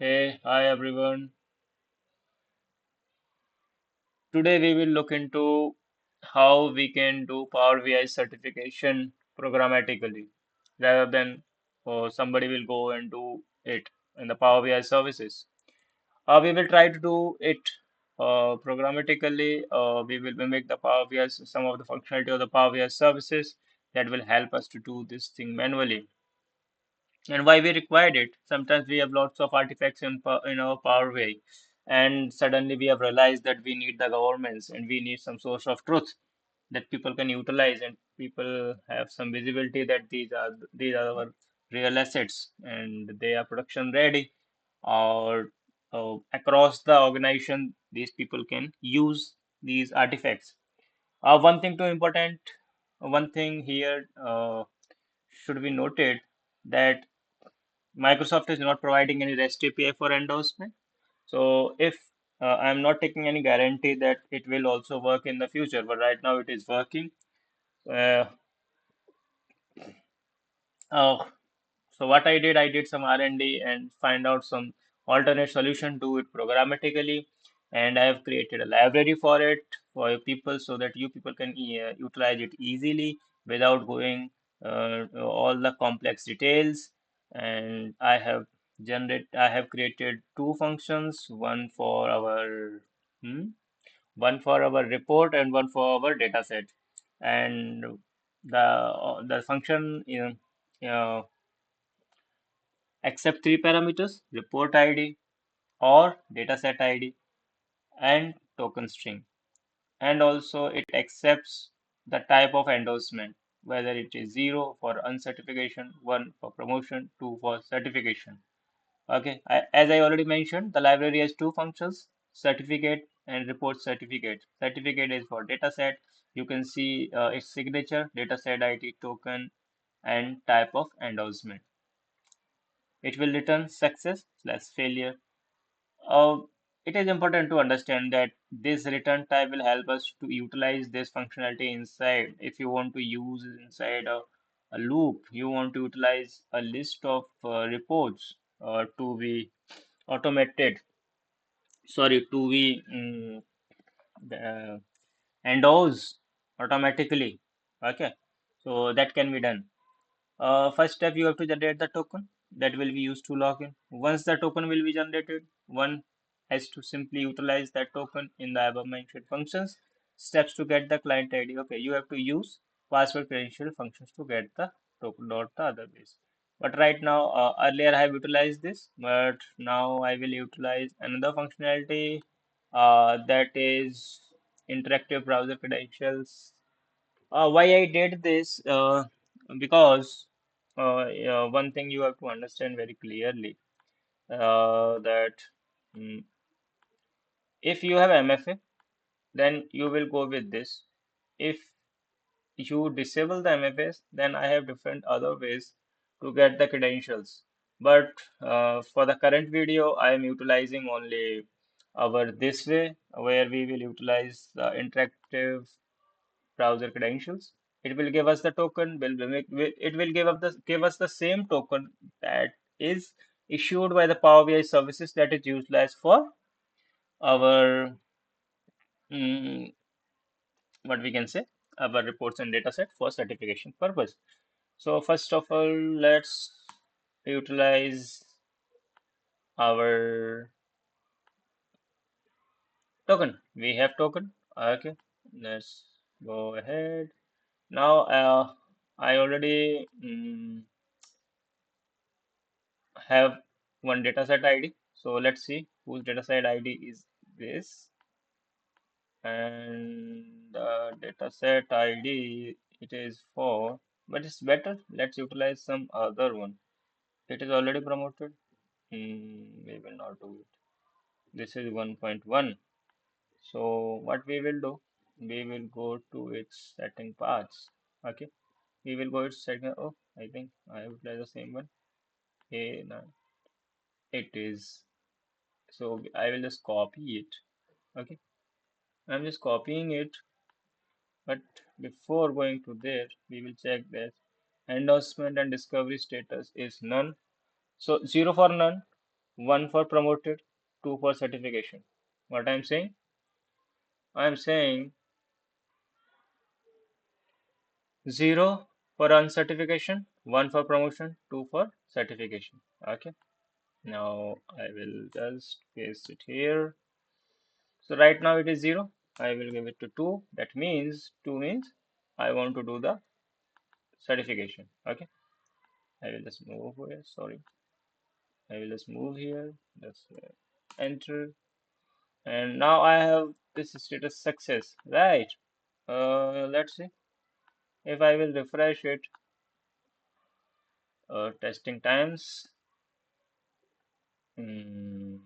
Hey, hi everyone. Today we will look into how we can do Power BI certification programmatically rather than somebody will go and do it in the Power BI services. We will try to do it programmatically. We will mimic the Power BI, some of the functionality of the Power BI services that will help us to do this thing manually. And why we required it. Sometimes we have lots of artifacts in our Power BI, and suddenly we have realized that we need the governance and we need some source of truth that people can utilize, and people have some visibility that these are our real assets and they are production ready, or across the organization these people can use these artifacts. One thing here should be noted that Microsoft is not providing any REST API for endorsement. So if I'm not taking any guarantee that it will also work in the future, but right now it is working. Uh, uh, so what I did some R&D and find out some alternate solution to it programmatically, and I have created a library for it for you people so that you people can utilize it easily without going all the complex details. And I have created two functions, hmm, one for our report and one for our data set. And the function accept three parameters: report ID or dataset ID and token string. And also it accepts the type of endorsement, whether it is 0 for uncertification, 1 for promotion, 2 for certification. Okay, as I already mentioned, the library has two functions: certificate and report certificate. Certificate is for dataset. You can see its signature, dataset ID, token, and type of endorsement. It will return success slash failure. Uh, it is important to understand that this return type will help us to utilize this functionality inside. If you want to use it inside a loop, you want to utilize a list of reports to be automated, sorry, to be uh, endorse automatically. Okay, so that can be done. First step, you have to generate the token that will be used to log in. Once the token will be generated, one has to simply utilize that token in the above mentioned functions. Steps to get the client ID. Okay, you have to use password credential functions to get the token or the other ways. But right now, earlier I have utilized this, but now I will utilize another functionality that is interactive browser credentials. Why I did this? Because yeah, one thing you have to understand very clearly that mm, if you have MFA, then you will go with this. If you disable the MFAs, then I have different other ways to get the credentials. But for the current video, I am utilizing only our this way, where we will utilize the interactive browser credentials. It will give us the token. It will give us the same token that is issued by the Power BI services that is utilized for our mm, what we can say, our reports and data set for certification purpose. So first of all, let's utilize our token. We have token. Okay, let's go ahead. Now, I already have one dataset ID. So let's see whose dataset ID is this. And the dataset ID, it is 4, but it's better. Let's utilize some other one. It is already promoted. We will not do it. This is 1.1. So what we will do, we will go to its setting paths. Okay, we will go its setting. Oh, I think I utilize the same one. A, no, it is. So I will just copy it. Okay, I'm just copying it, but before going to there, we will check that endorsement and discovery status is none. So 0 for none. 1 for promoted, 2 for certification. What I'm saying? I'm saying 0 for uncertification, 1 for promotion, 2 for certification. Okay. Now I will just paste it here. So right now it is 0. I will give it to 2. That means 2 means I want to do the certification. Okay. I will just move here. Sorry. I will just move here. Just enter. And now I have this status success. Right. Let's see. If I will refresh it, testing times. Mm,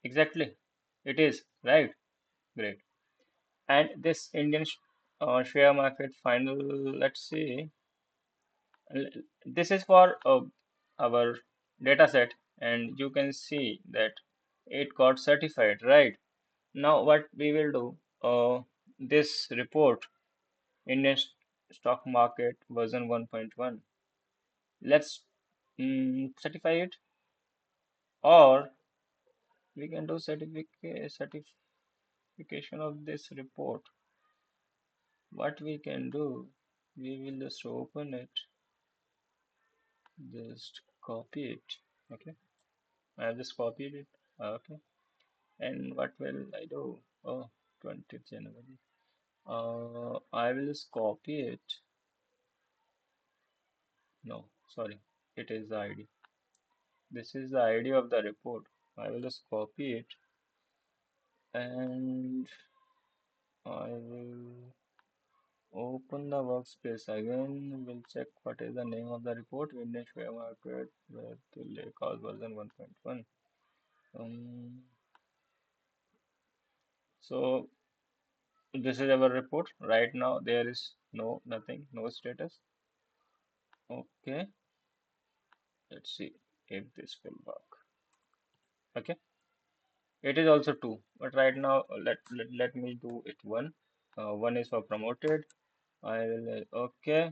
exactly. It is. Right. Great. And this Indian share market final, let's see. This is for our data set, and you can see that it got certified, right? Now, what we will do, this report, Indian stock market version 1.1, let's certify it, or we can do certification of this report. What we can do, we will just open it, just copy it. Okay, I have just copied it. Okay. And what will I do? Oh, 20th January. I will just copy it. No, sorry. It is the ID. This is the ID of the report. I will just copy it and I will open the workspace again. We'll check what is the name of the report. Indian share market with the Lakehouse version 1.1. Um, so this is our report. Right now there is nothing, no status. Okay. Let's see if this will work. Okay, it is also 2, but right now let me do it 1. 1 is for promoted. I will okay.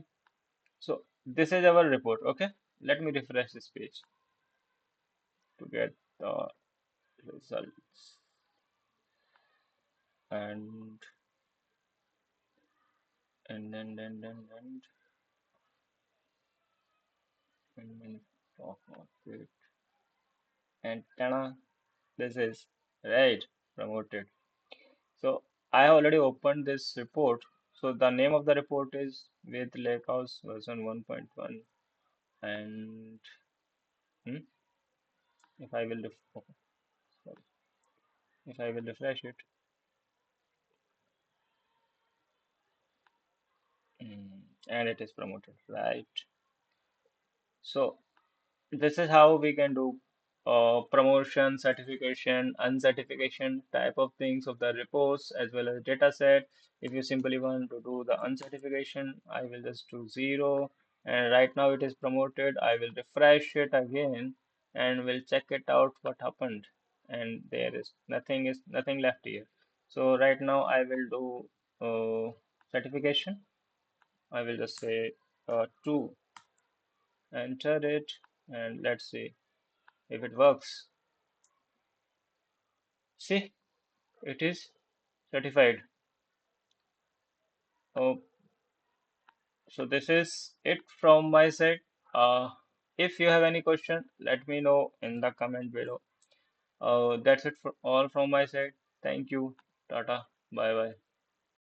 So this is our report. Okay, let me refresh this page to get the results and and and talk market and tada, this is right promoted. So I have already opened this report. So the name of the report is with Lakehouse version 1.1. And hmm, if I will okay, sorry, if I will refresh it, and it is promoted, right? So this is how we can do promotion, certification, uncertification type of things of the reports as well as data set. If you simply want to do the uncertification, I will just do 0. And right now it is promoted. I will refresh it again and will check it out what happened. And there is nothing left here. So right now I will do certification. I will just say 2, enter it, and let's see if it works. See, it is certified. Oh, so this is it from my side. Uh, if you have any question, let me know in the comment below. That's it for all from my side. Thank you. Tata. Bye bye.